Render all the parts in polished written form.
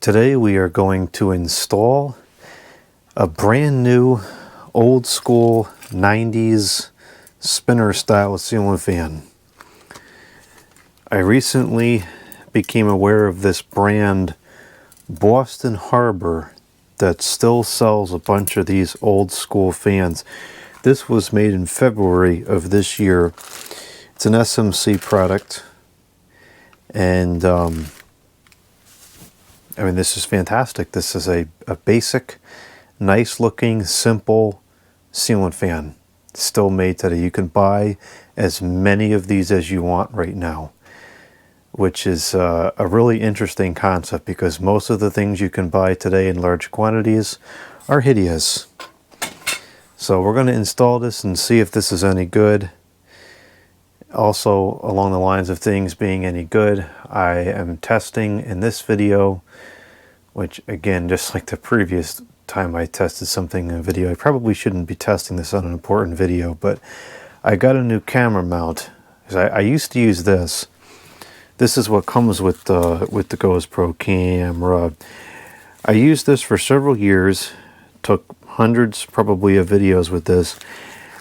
Today we are going to install a brand new old school 90s spinner style ceiling fan. I recently became aware of this brand Boston Harbor that still sells a bunch of these old school fans. This was made in February of this year. It's an SMC product, and I mean, this is fantastic. This is a basic, nice looking, simple ceiling fan. Still made today. You can buy as many of these as you want right now, which is a really interesting concept because most of the things you can buy today in large quantities are hideous. So we're going to install this and see if this is any good. Also, along the lines of things being any good, I am testing in this video, which again, just like the previous time I tested something in a video, I probably shouldn't be testing this on an important video, but I got a new camera mount. I used to use this. This is what comes with the GoPro camera. I used this for several years, took hundreds probably of videos with this,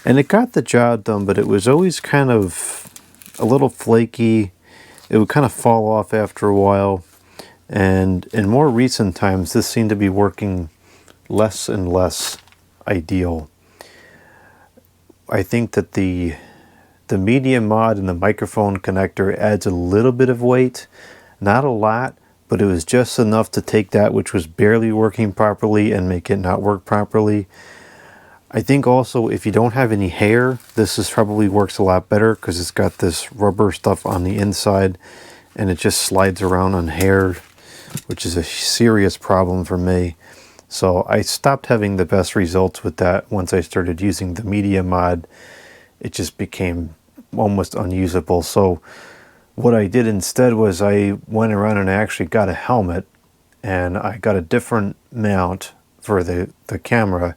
and it got the job done, but it was always kind of a little flaky. It would kind of fall off after a while, and in more recent times this seemed to be working less and less ideal. I think that the media mod and the microphone connector adds a little bit of weight, not a lot, but it was just enough to take that which was barely working properly and make it not work properly. I think also if you don't have any hair, this probably works a lot better because it's got this rubber stuff on the inside and it just slides around on hair, which is a serious problem for me. So I stopped having the best results with that once I started using the media mod. It just became almost unusable. So what I did instead was I went around and I actually got a helmet, and I got a different mount for the camera,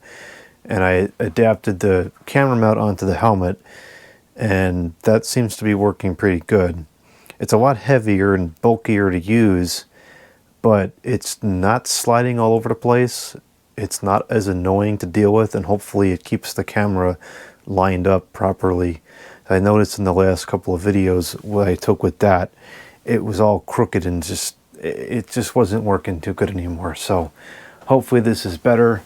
and I adapted the camera mount onto the helmet, and that seems to be working pretty good. It's a lot heavier and bulkier to use, but it's not sliding all over the place. It's not as annoying to deal with, and hopefully it keeps the camera lined up properly. I noticed in the last couple of videos what I took with that, it was all crooked and it just wasn't working too good anymore. So hopefully this is better.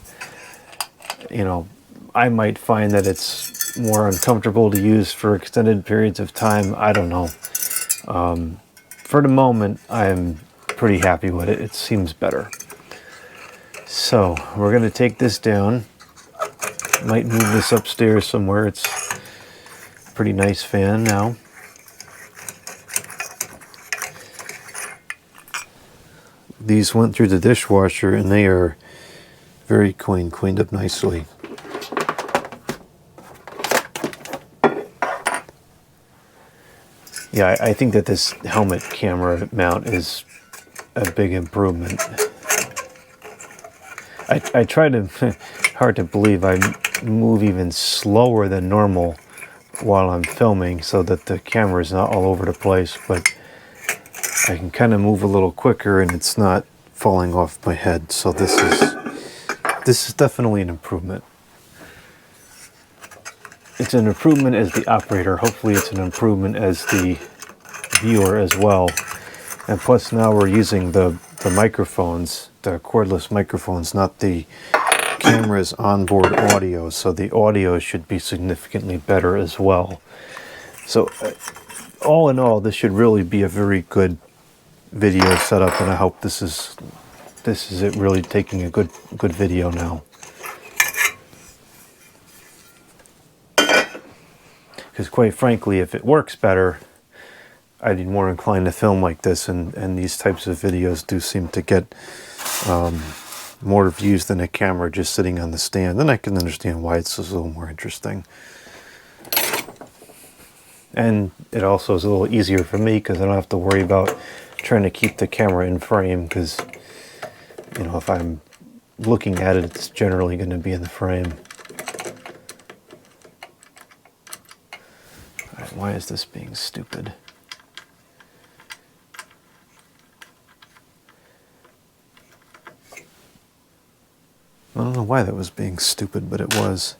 You know, I might find that it's more uncomfortable to use for extended periods of time. I don't know. For the moment, I'm pretty happy with it. It seems better. So we're going to take this down. Might move this upstairs somewhere. It's a pretty nice fan now. These went through the dishwasher and they are very cleaned up nicely. Yeah, I think that this helmet camera mount is a big improvement. I try to, hard to believe, I move even slower than normal while I'm filming so that the camera is not all over the place, but I can kind of move a little quicker and it's not falling off my head. So this is definitely an improvement. It's an improvement as the operator. Hopefully it's an improvement as the viewer as well. And plus now we're using the microphones, the cordless microphones, not the camera's onboard audio. So the audio should be significantly better as well. So all in all, this should really be a very good video setup, and I hope this is it really taking a good video now. Because quite frankly, if it works better, I'd be more inclined to film like this, and these types of videos do seem to get more views than a camera just sitting on the stand. Then I can understand why it's a little more interesting. And it also is a little easier for me because I don't have to worry about trying to keep the camera in frame, because you know, if I'm looking at it, it's generally going to be in the frame. All right, why is this being stupid? I don't know why that was being stupid, but it was.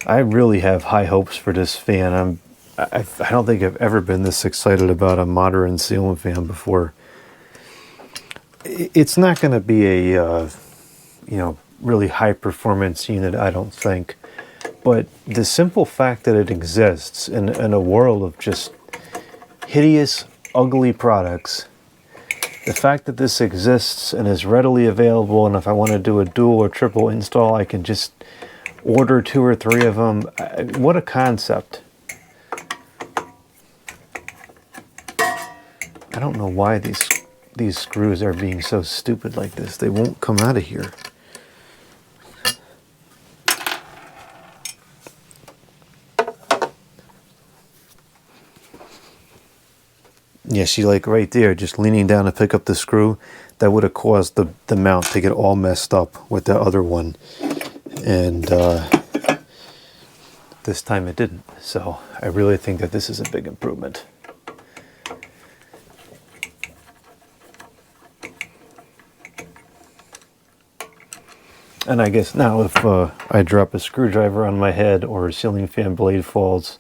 I really have high hopes for this fan. I don't think I've ever been this excited about a modern ceiling fan before. It's not going to be a really high performance unit, I don't think. But the simple fact that it exists in a world of just hideous, ugly products, the fact that this exists and is readily available, and if I want to do a dual or triple install, I can just order 2 or 3 of them. What a concept. I don't know why these screws are being so stupid like this. They won't come out of here. Yeah, see, like right there, just leaning down to pick up the screw, that would have caused the mount to get all messed up with the other one. And this time it didn't. So I really think that this is a big improvement. And I guess now if I drop a screwdriver on my head or a ceiling fan blade falls,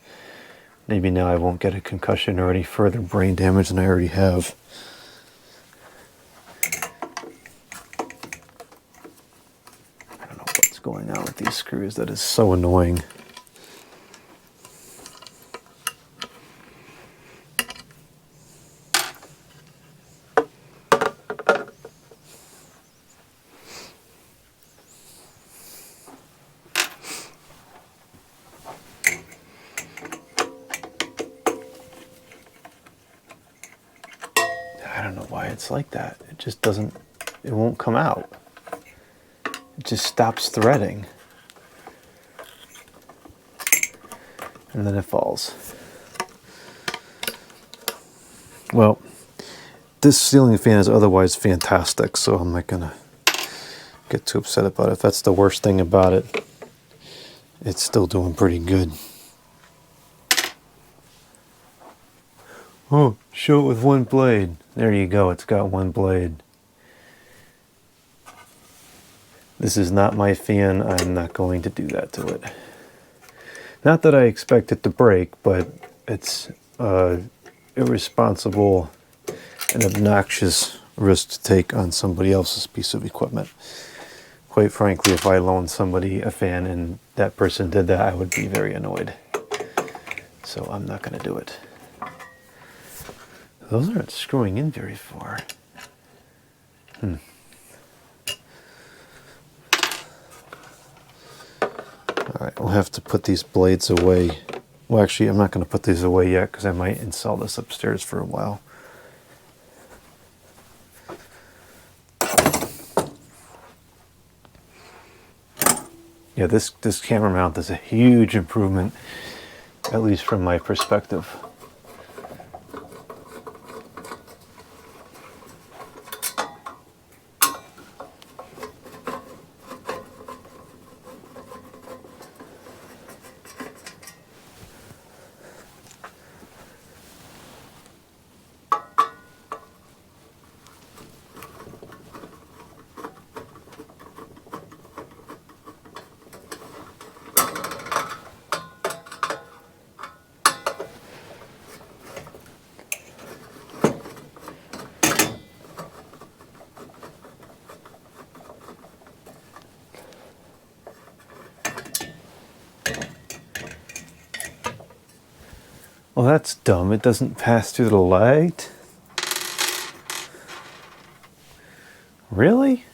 maybe now I won't get a concussion or any further brain damage than I already have. I don't know what's going on with these screws. That is so annoying. I don't know why it's like that. It just doesn't, it won't come out. It just stops threading. And then it falls. Well, this ceiling fan is otherwise fantastic, so I'm not gonna get too upset about it. If that's the worst thing about it, it's still doing pretty good. Oh, show it with one blade. There you go, it's got one blade. This is not my fan. I'm not going to do that to it. Not that I expect it to break, but it's irresponsible and obnoxious risk to take on somebody else's piece of equipment. Quite frankly, if I loaned somebody a fan and that person did that, I would be very annoyed. So I'm not going to do it. Those aren't screwing in very far. Alright, we'll have to put these blades away. Well, actually, I'm not going to put these away yet because I might install this upstairs for a while. Yeah, this camera mount is a huge improvement, at least from my perspective. Well, that's dumb. It doesn't pass through the light. Really?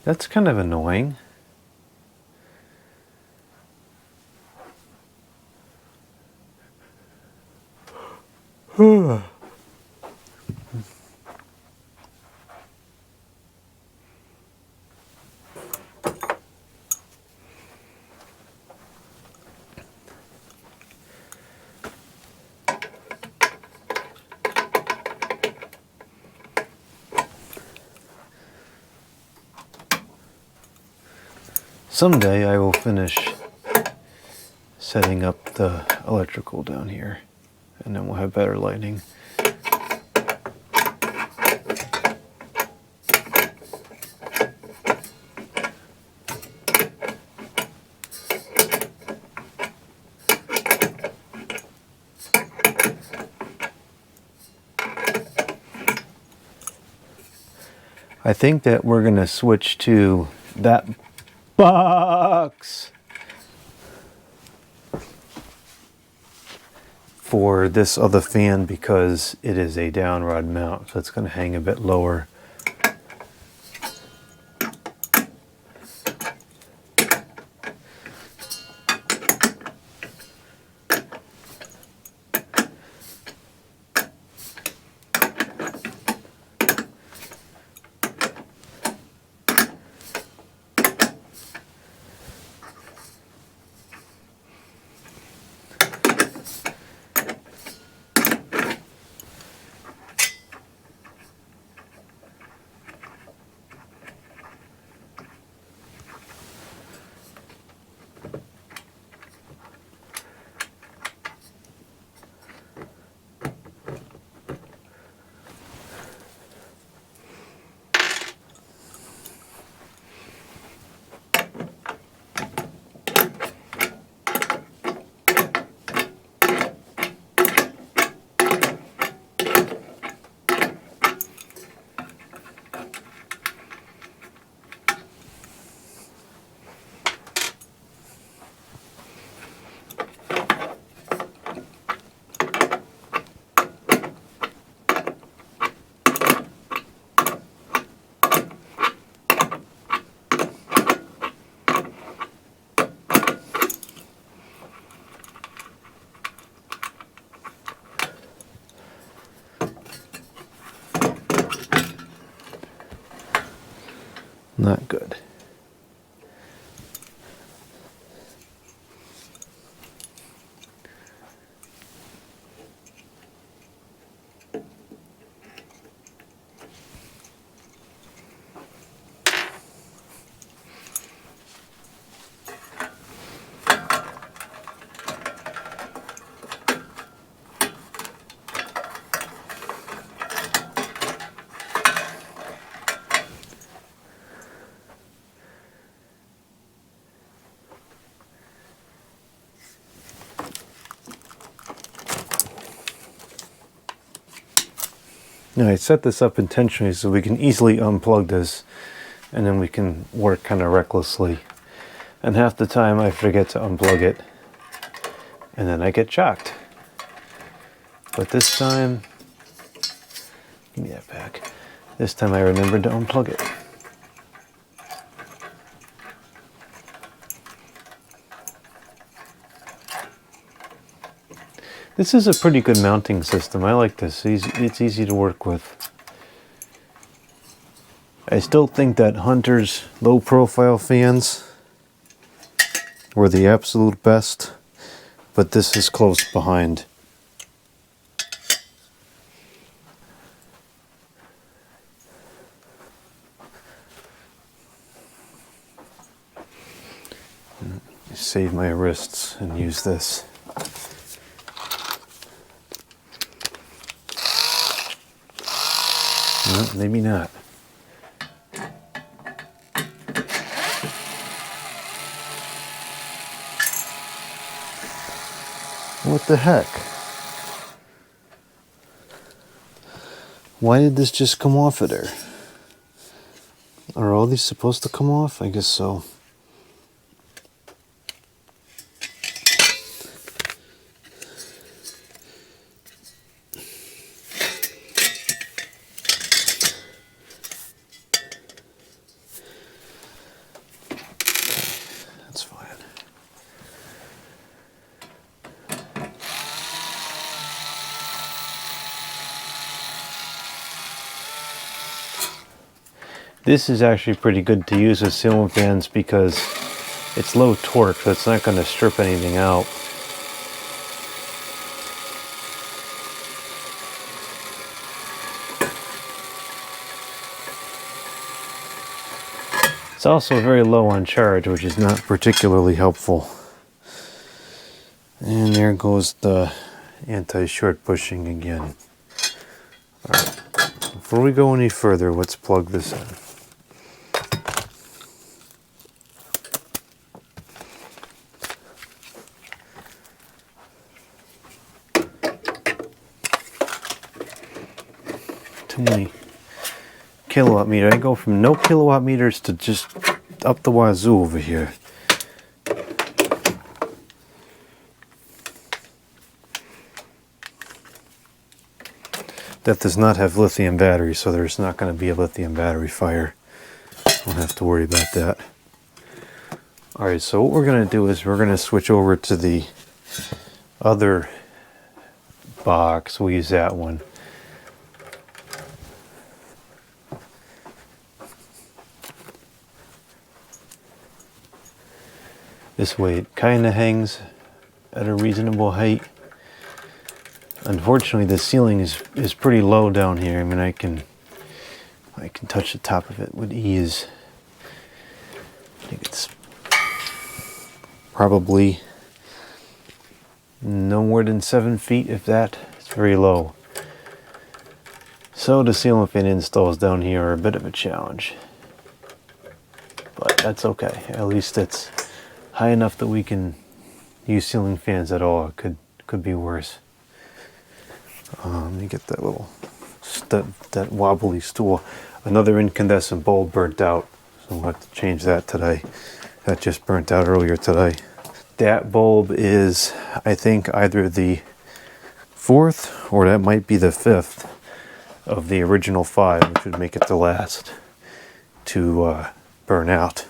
That's kind of annoying. Someday I will finish setting up the electrical down here. and then we'll have better lighting. I think that we're going to switch to that box for this other fan because it is a down rod mount, so it's going to hang a bit lower. Not good. Now I set this up intentionally so we can easily unplug this and then we can work kind of recklessly. And half the time I forget to unplug it and then I get shocked. But this time, give me that back. This time I remembered to unplug it. This is a pretty good mounting system. I like this. It's easy to work with. I still think that Hunter's low profile fans were the absolute best, but this is close behind. Save my wrists and use this. No, maybe not. What the heck? Why did this just come off of there? Are all these supposed to come off? I guess so. That's fine. This is actually pretty good to use with ceiling fans because it's low torque, so it's not going to strip anything out. It's also very low on charge, which is not particularly helpful. And there goes the anti-short bushing again. Alright, before we go any further, let's plug this in. Too many kilowatt meter. I go from no kilowatt meters to just up the wazoo over here. That does not have lithium batteries, so there's not going to be a lithium battery fire. Don't have to worry about that. Alright, so what we're going to do is we're going to switch over to the other box. We'll use that one. This way it kind of hangs at a reasonable height. Unfortunately, the ceiling is pretty low down here. I mean, I can touch the top of it with ease. I think it's probably no more than 7 feet, if that. It's very low. So the ceiling fan installs down here are a bit of a challenge. But that's okay. At least it's high enough that we can use ceiling fans at all. It could be worse. Let me get that little that wobbly stool. Another incandescent bulb burnt out, so we'll have to change that today. That just burnt out earlier today. That bulb is, I think, either the 4th or that might be the 5th of the original 5, which would make it the last to burn out.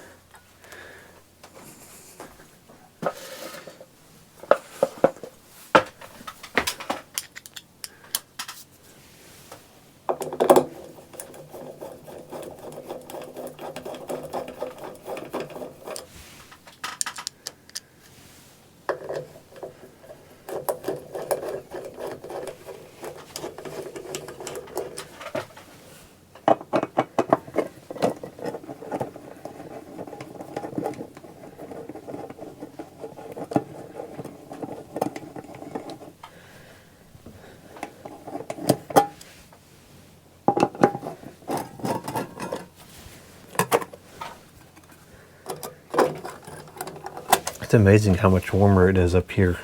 It's amazing how much warmer it is up here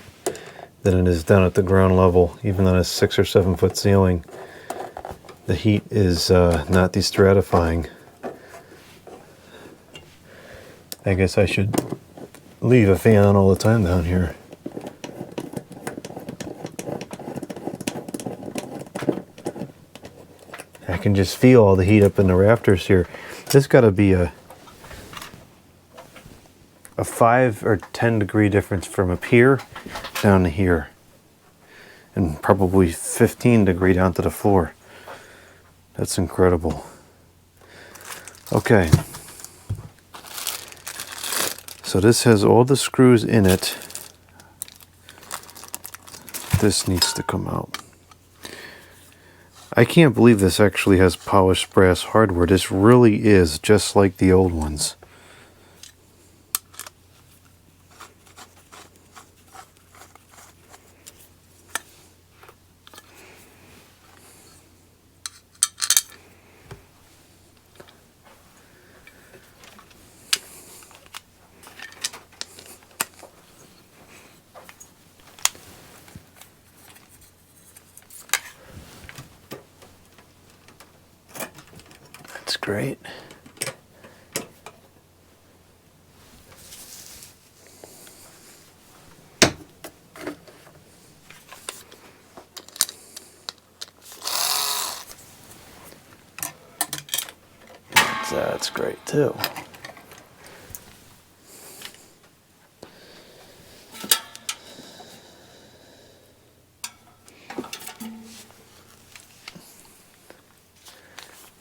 than it is down at the ground level. Even on a 6 or 7 foot ceiling, the heat is not destratifying. I guess I should leave a fan on all the time down here. I can just feel all the heat up in the rafters here. This got to be a 5 or 10 degree difference from up here down to here, and probably 15 degree down to the floor. That's incredible. Okay, so this has all the screws in it. This needs to come out. I can't believe this actually has polished brass hardware. This really is just like the old ones. That's great. That's great too.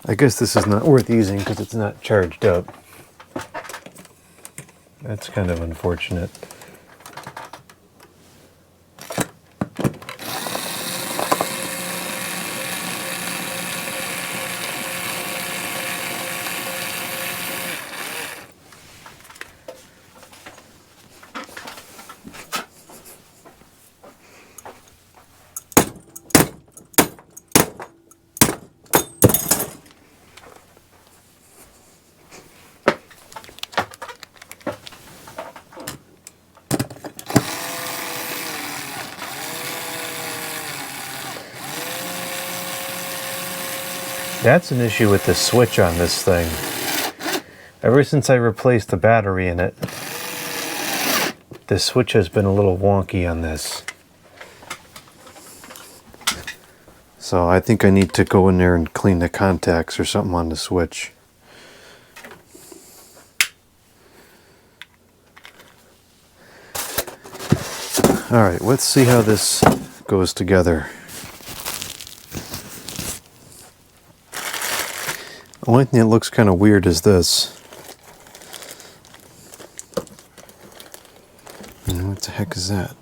I guess this is not worth using because it's not charged up. That's kind of unfortunate. That's an issue with the switch on this thing. Ever since I replaced the battery in it, the switch has been a little wonky on this. So I think I need to go in there and clean the contacts or something on the switch. Alright, let's see how this goes together. The only thing that looks kind of weird is this. And what the heck is that?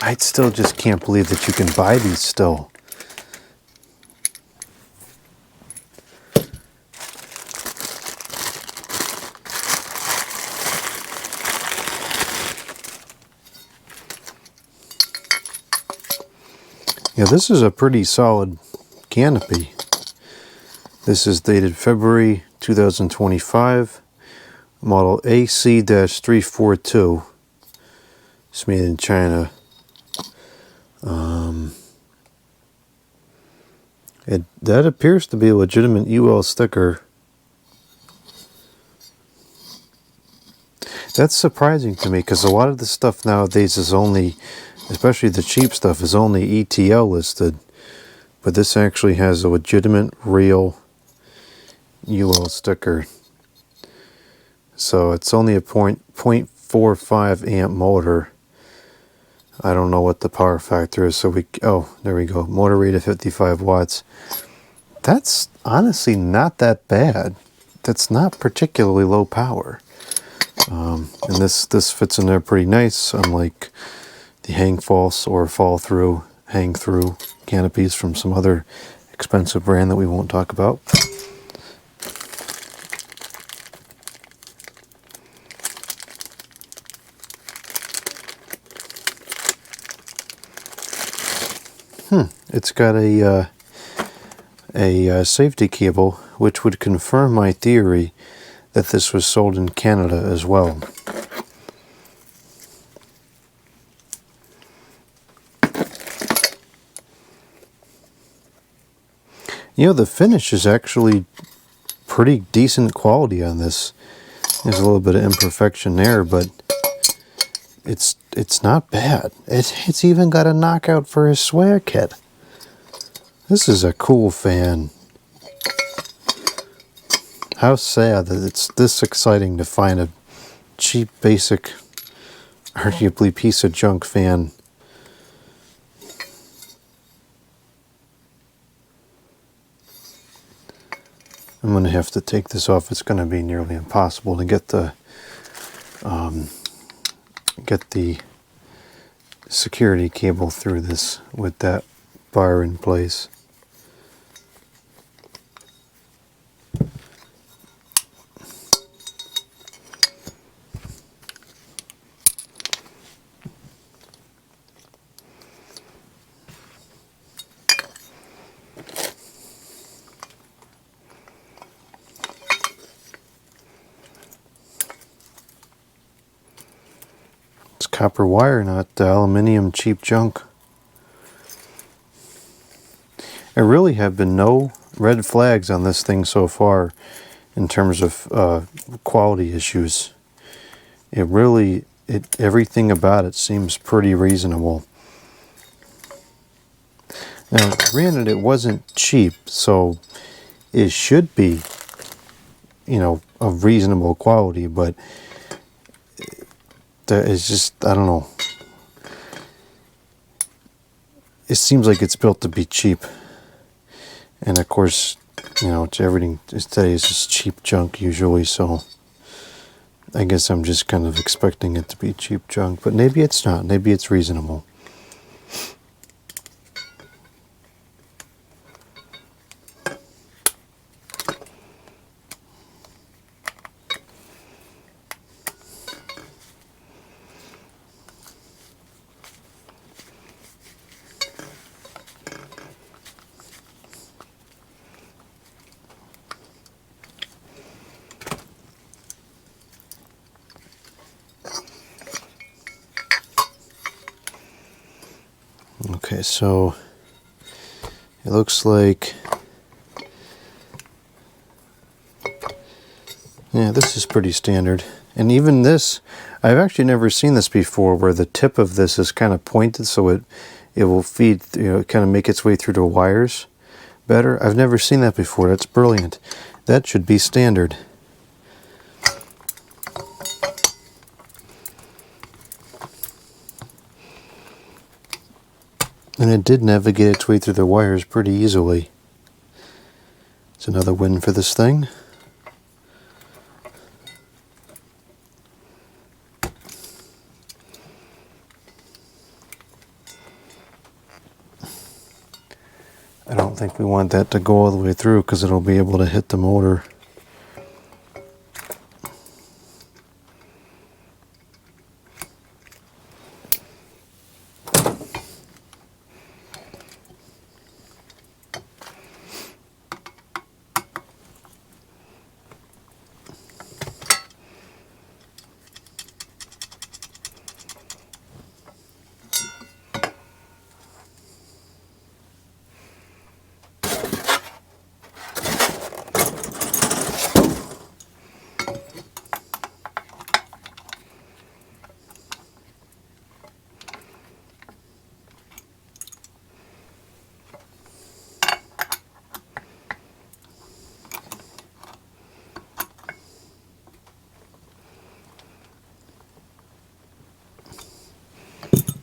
I still just can't believe that you can buy these still. Yeah, this is a pretty solid canopy. This is dated February 2025, model AC-342. It's made in China. That appears to be a legitimate UL sticker. That's surprising to me because a lot of the stuff nowadays is only, especially the cheap stuff, is only ETL listed. But this actually has a legitimate, real UL sticker. So it's only a 0.45 amp motor. I don't know what the power factor is. So oh, there we go. Motor rate of 55 watts. That's honestly not that bad. That's not particularly low power. And this fits in there pretty nice, unlike the hang false or fall through, hang through canopies from some other expensive brand that we won't talk about. It's got a safety cable, which would confirm my theory that this was sold in Canada as well. You know, the finish is actually pretty decent quality on this. There's a little bit of imperfection there, but it's not bad. It's even got a knockout for a swear kit. This is a cool fan. How sad that it's this exciting to find a cheap, basic, arguably piece of junk fan. I'm going to have to take this off. It's going to be nearly impossible to get the security cable through this with that bar in place. Copper wire, not aluminum cheap junk. There really have been no red flags on this thing so far in terms of quality issues. Everything about it seems pretty reasonable. Now, granted, it wasn't cheap, so it should be, you know, of reasonable quality, but it's just, I don't know. It seems like it's built to be cheap. And of course, you know, everything today is just cheap junk usually, so I guess I'm just kind of expecting it to be cheap junk. But maybe it's not. Maybe it's reasonable. Okay, so it looks like, yeah, this is pretty standard. And even this, I've actually never seen this before, where the tip of this is kind of pointed so it will feed, kind of make its way through the wires better. I've never seen that before. That's brilliant. That should be standard. And it did navigate its way through the wires pretty easily. It's another win for this thing. I don't think we want that to go all the way through because it'll be able to hit the motor.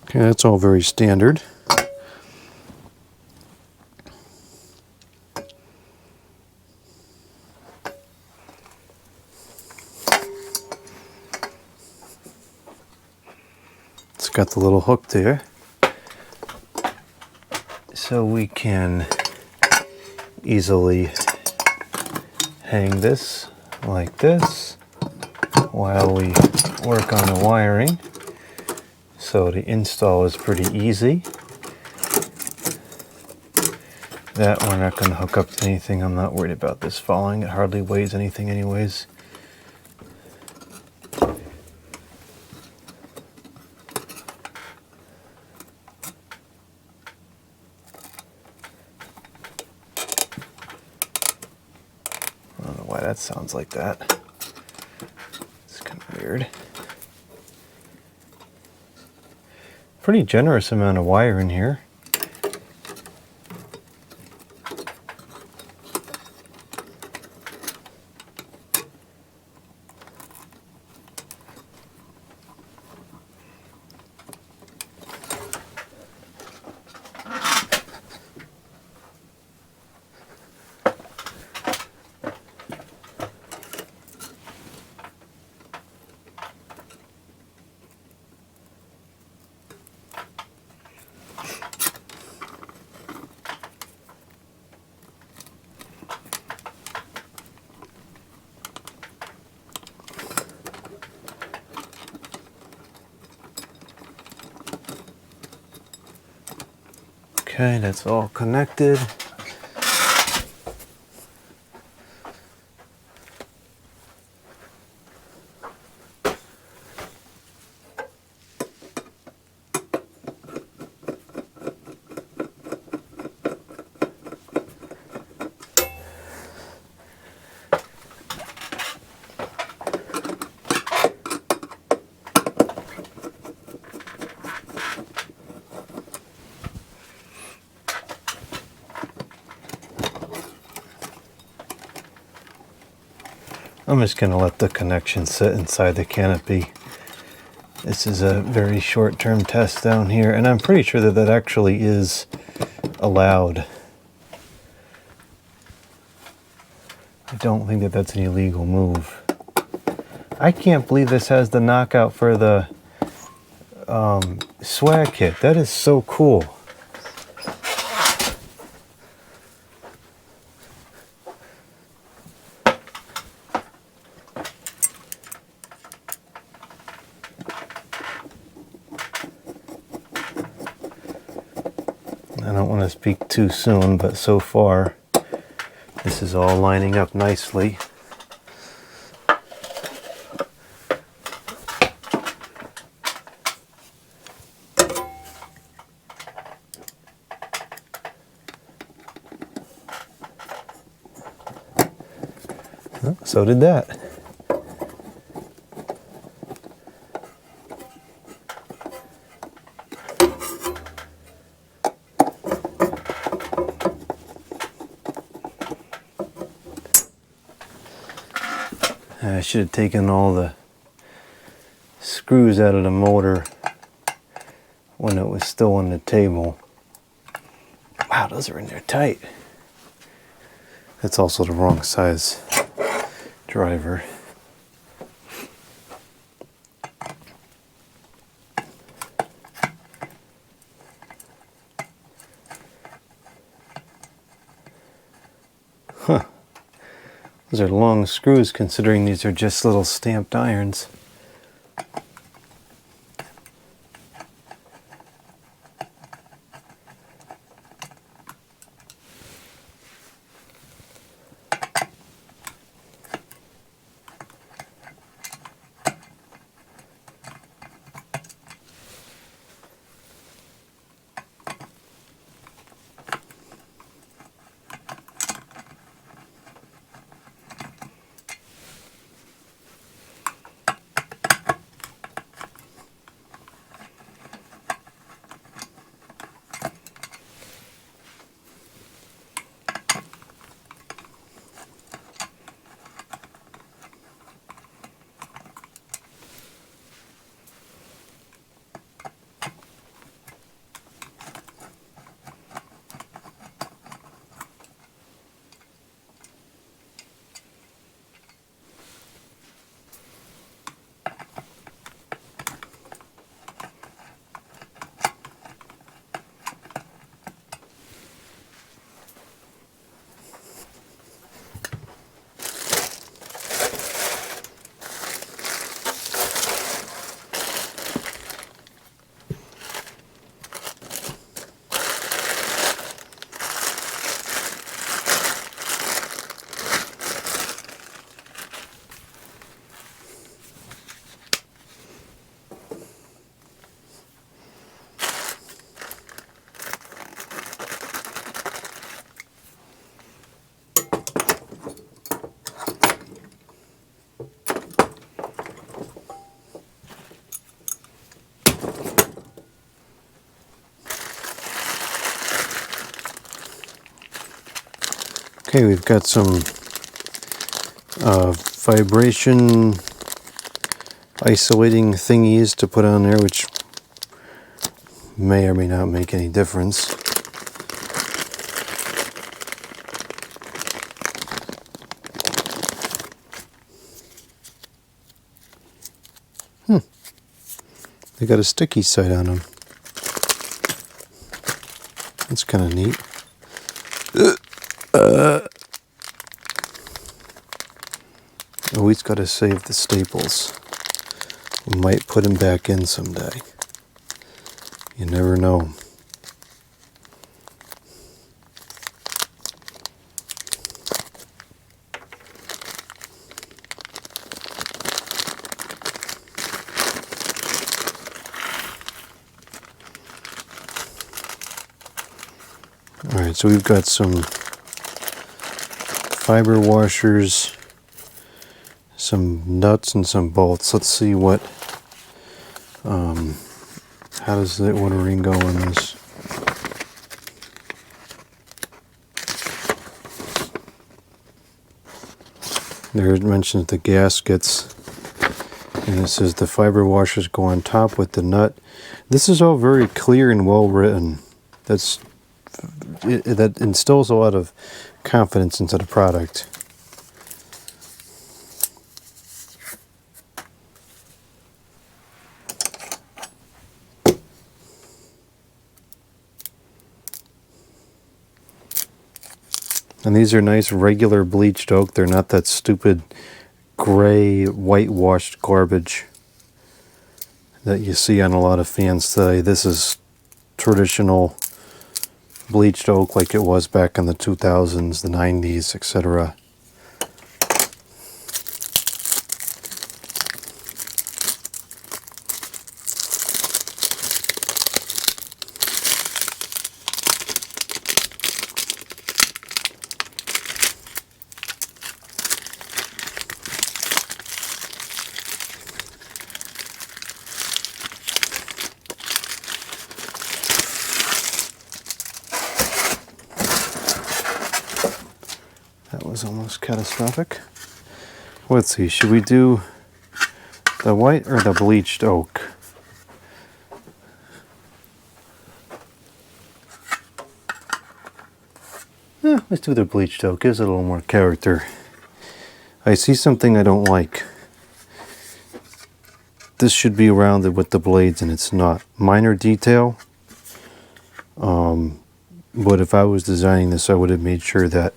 Okay, that's all very standard. It's got the little hook there, so we can easily hang this like this while we work on the wiring. So the install is pretty easy. That we're not going to hook up to anything. I'm not worried about this falling. It hardly weighs anything anyways. I don't know why that sounds like that. It's kind of weird. Pretty generous amount of wire in here. Okay, that's all connected. I'm just going to let the connection sit inside the canopy. This is a very short-term test down here, and I'm pretty sure that that actually is allowed. I don't think that that's an illegal move. I can't believe this has the knockout for the swag kit. That is so cool. I don't want to speak too soon, but so far this is all lining up nicely. Oh, so did that. I should have taken all the screws out of the motor when it was still on the table. Wow, those are in there tight. That's also the wrong size driver. Huh. Those are long screws considering these are just little stamped irons. Okay, we've got some vibration isolating thingies to put on there, which may or may not make any difference. They got a sticky side on them. That's kind of neat. Always got to save the staples. We might put them back in someday. You never know. Alright, so we've got some fiber washers, some nuts, and some bolts. Let's see what, how does the ordering go on this? There it mentions the gaskets, and it says the fiber washers go on top with the nut. This is all very clear and well written. That instills a lot of confidence into the product. And these are nice regular bleached oak. They're not that stupid gray whitewashed garbage that you see on a lot of fans today. This is traditional bleached oak like it was back in the 2000s, the 90s, etc. was almost catastrophic. Let's see, should we do the white or the bleached oak? Let's do the bleached oak. Gives it a little more character. I see something I don't like. This should be rounded with the blades and it's not. Minor detail. But if I was designing this, I would have made sure that,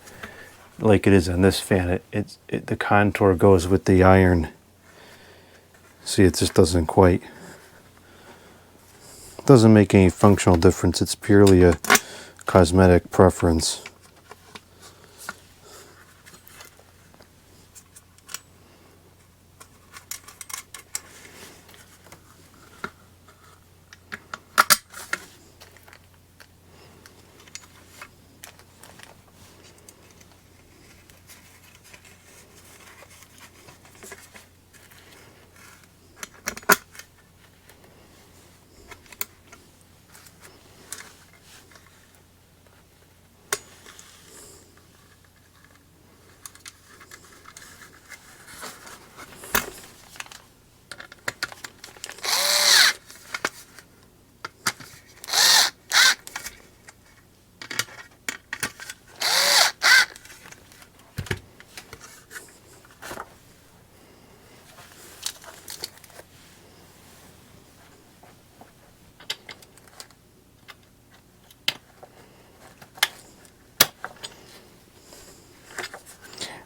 like it is on this fan, the contour goes with the iron. See, it just doesn't quite. Doesn't make any functional difference. It's purely a cosmetic preference.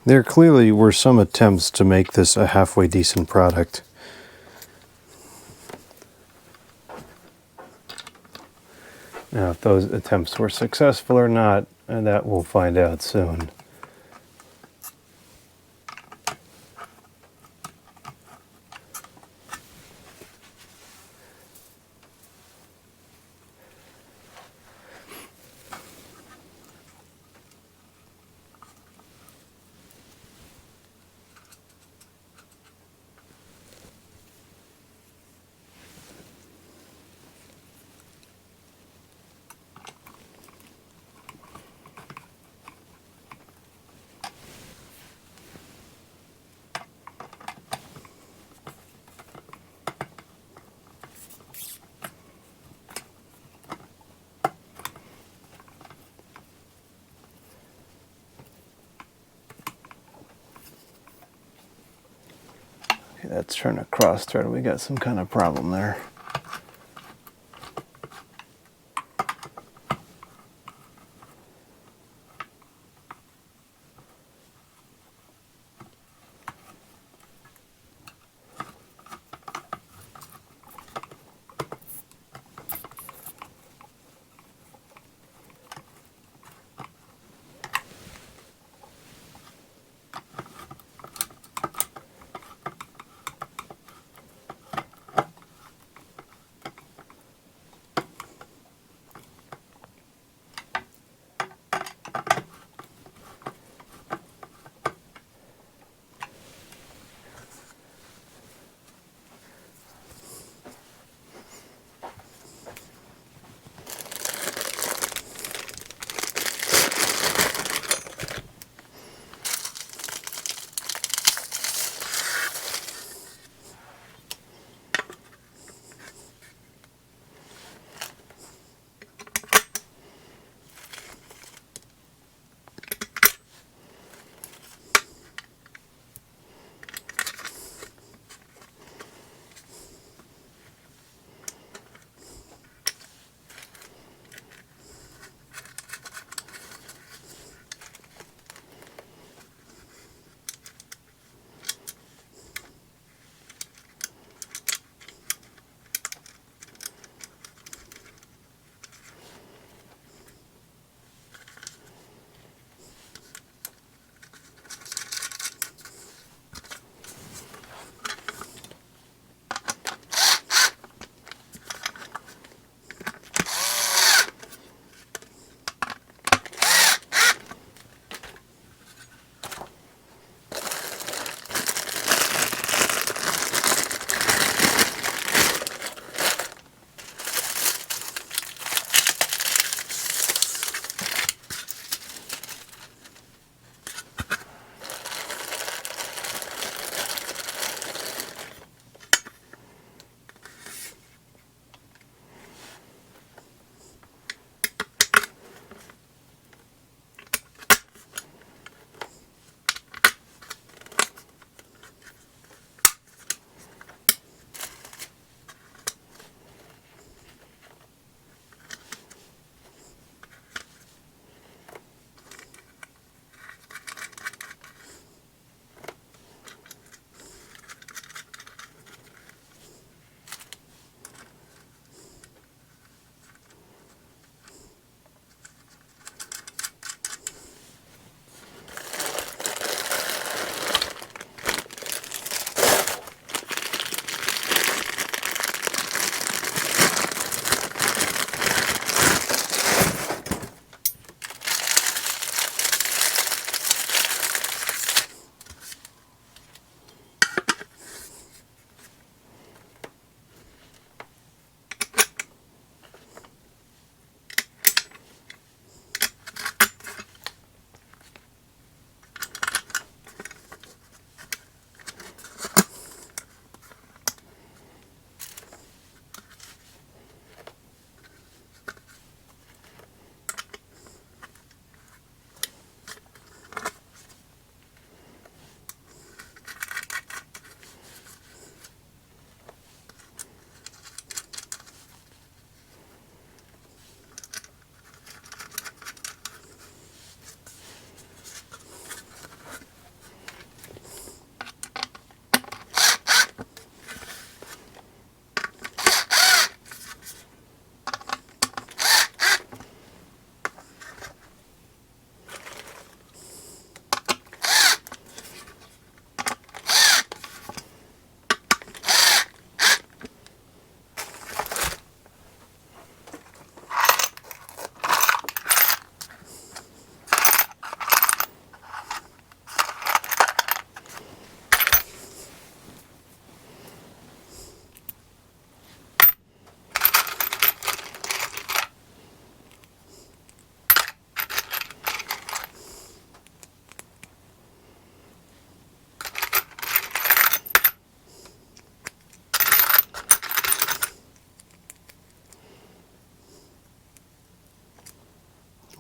There clearly were some attempts to make this a halfway decent product. Now, if those attempts were successful or not, that we'll find out soon. That's trying to cross thread. We got some kind of problem there.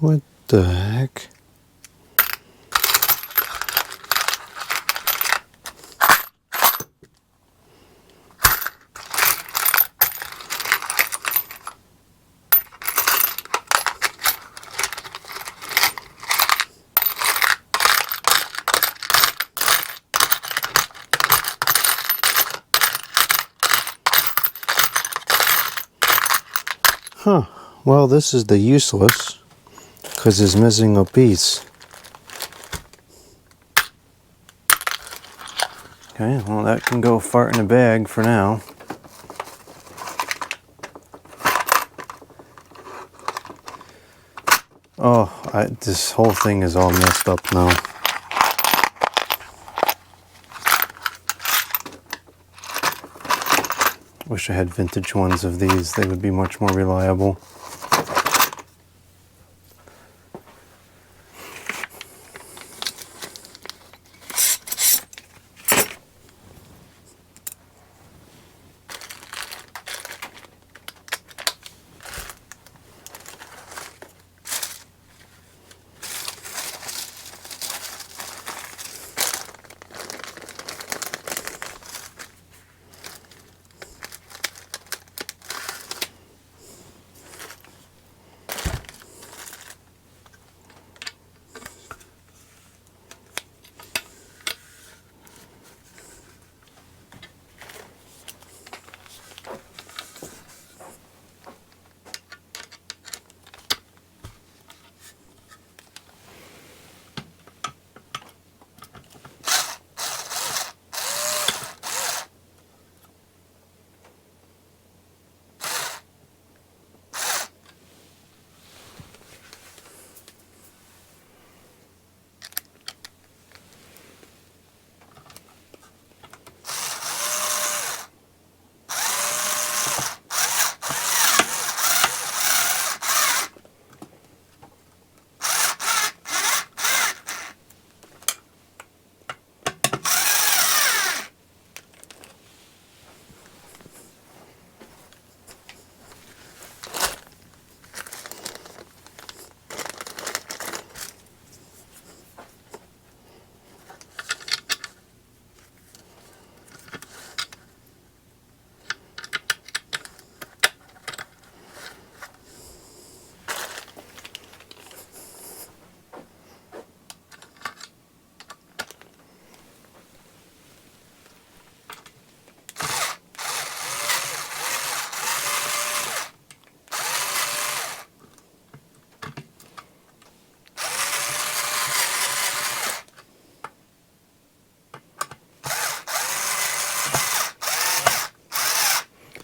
What the heck? Huh. Well, this is the useless, because it's missing a piece. Okay, well that can go fart in a bag for now. Oh, this whole thing is all messed up now. Wish I had vintage ones of these. They would be much more reliable.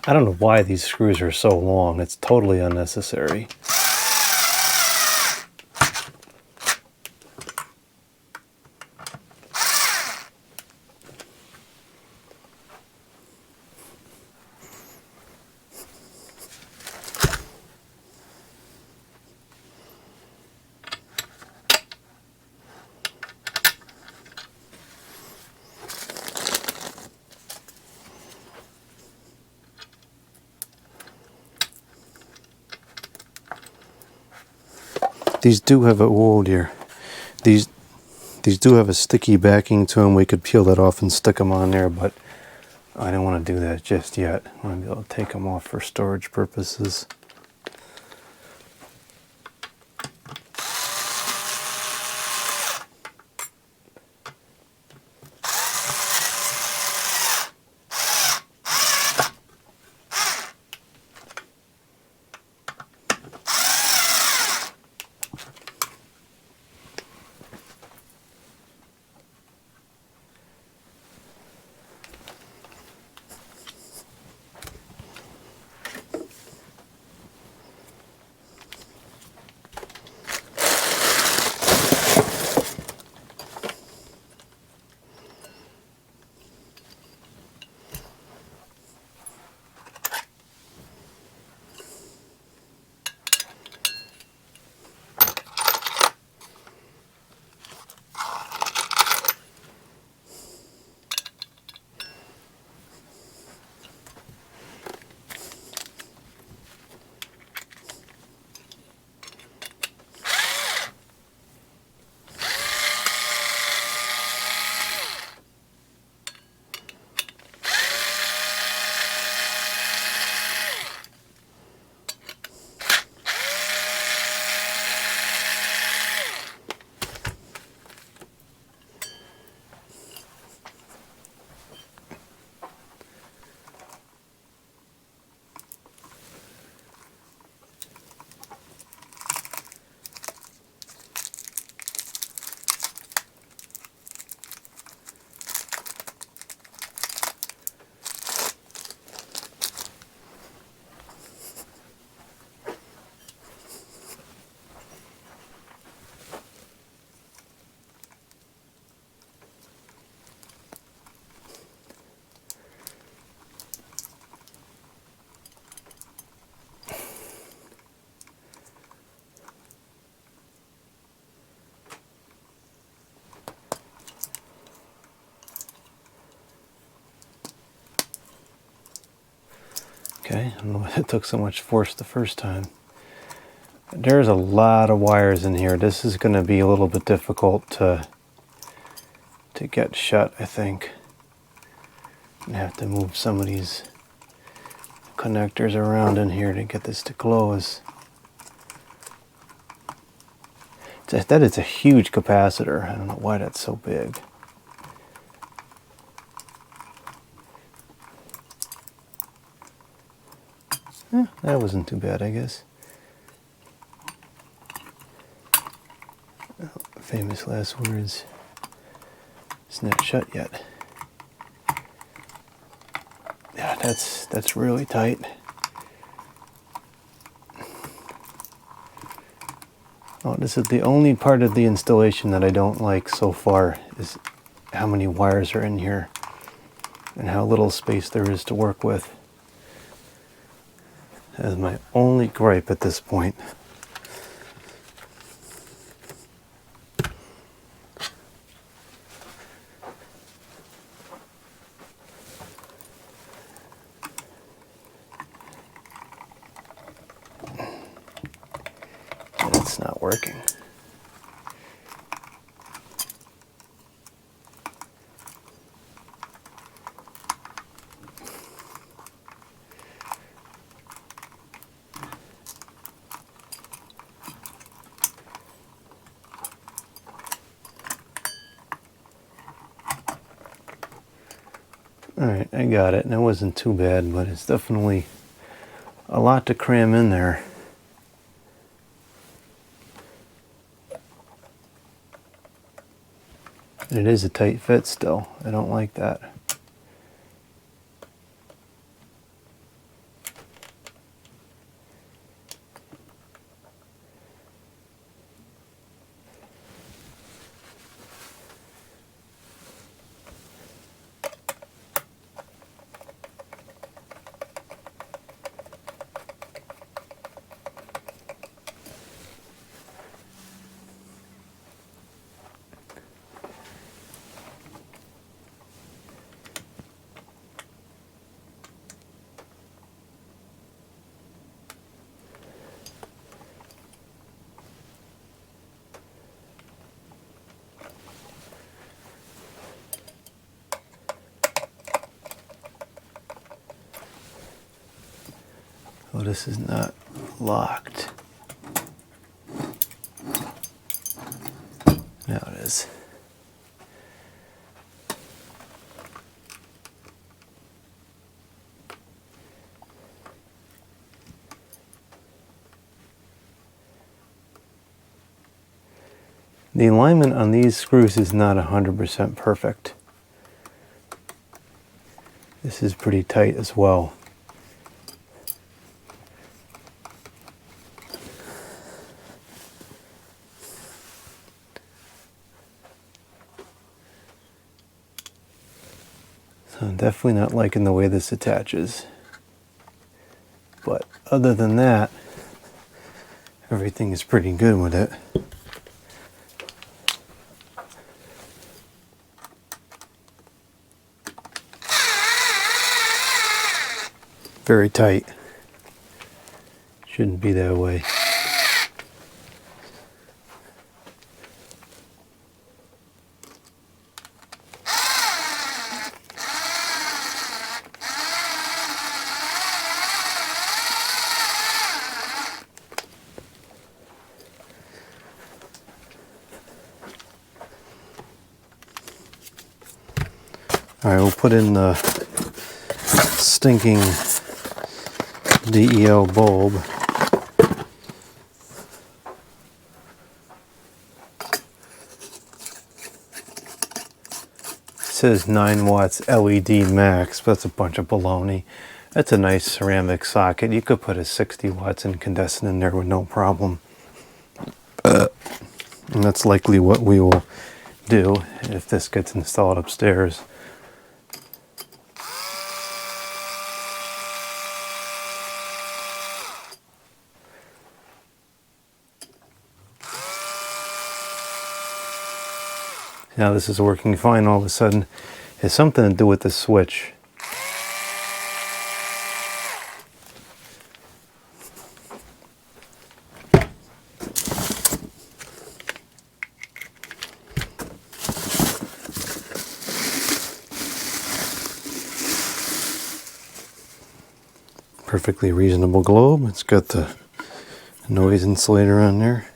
I don't know why these screws are so long. It's totally unnecessary. These do have a, oh dear, these do have a sticky backing to them. We could peel that off and stick them on there, but I don't want to do that just yet. I want to be able to take them off for storage purposes. Okay, I don't know why it took so much force the first time. There's a lot of wires in here. This is going to be a little bit difficult to get shut, I think. I have to move some of these connectors around in here to get this to close. That is a huge capacitor. I don't know why that's so big. That wasn't too bad, I guess. Oh, famous last words. It's not shut yet. Yeah, that's really tight. Oh, this is the only part of the installation that I don't like so far, is how many wires are in here and how little space there is to work with. That is my only gripe at this point. It's not working. Alright, I got it, and it wasn't too bad, but it's definitely a lot to cram in there. And it is a tight fit still. I don't like that. Oh, this is not locked. Now it is. The alignment on these screws is not 100% perfect. This is pretty tight as well. So I'm definitely not liking the way this attaches. But other than that, everything is pretty good with it. Very tight. Shouldn't be that way. Alright, we'll put in the stinking DEL bulb. It says 9 watts LED max, but that's a bunch of baloney. That's a nice ceramic socket. You could put a 60 watts incandescent in there with no problem. And that's likely what we will do if this gets installed upstairs. Now this is working fine all of a sudden. It has something to do with the switch. perfectly reasonable globe. It's got the noise insulator on there.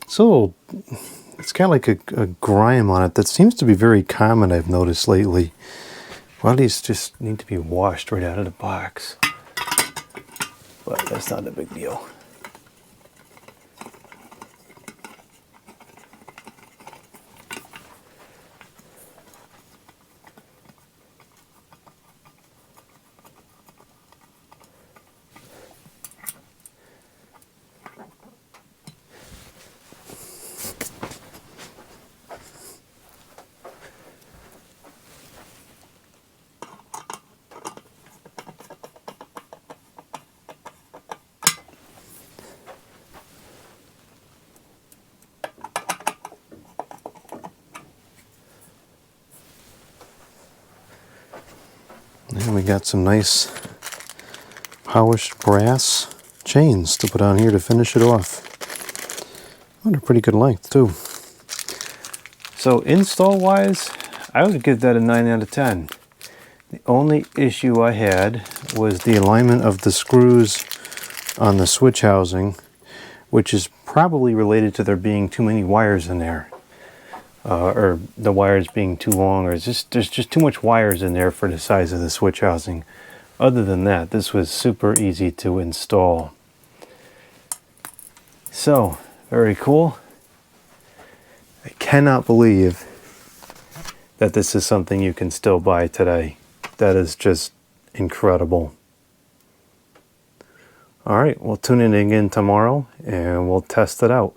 So it's got like a grime on it that seems to be very common, I've noticed lately. A lot of these just need to be washed right out of the box. But that's not a big deal. And we got some nice polished brass chains to put on here to finish it off. Oh, they're pretty good length too. So install wise, I would give that a 9 out of 10. The only issue I had was the alignment of the screws on the switch housing, which is probably related to there being too many wires in there. Or the wires being too long, or there's just too much wires in there for the size of the switch housing. Other than that, this was super easy to install. So, very cool. I cannot believe that this is something you can still buy today. That is just incredible. All right, we'll tune in again tomorrow and we'll test it out.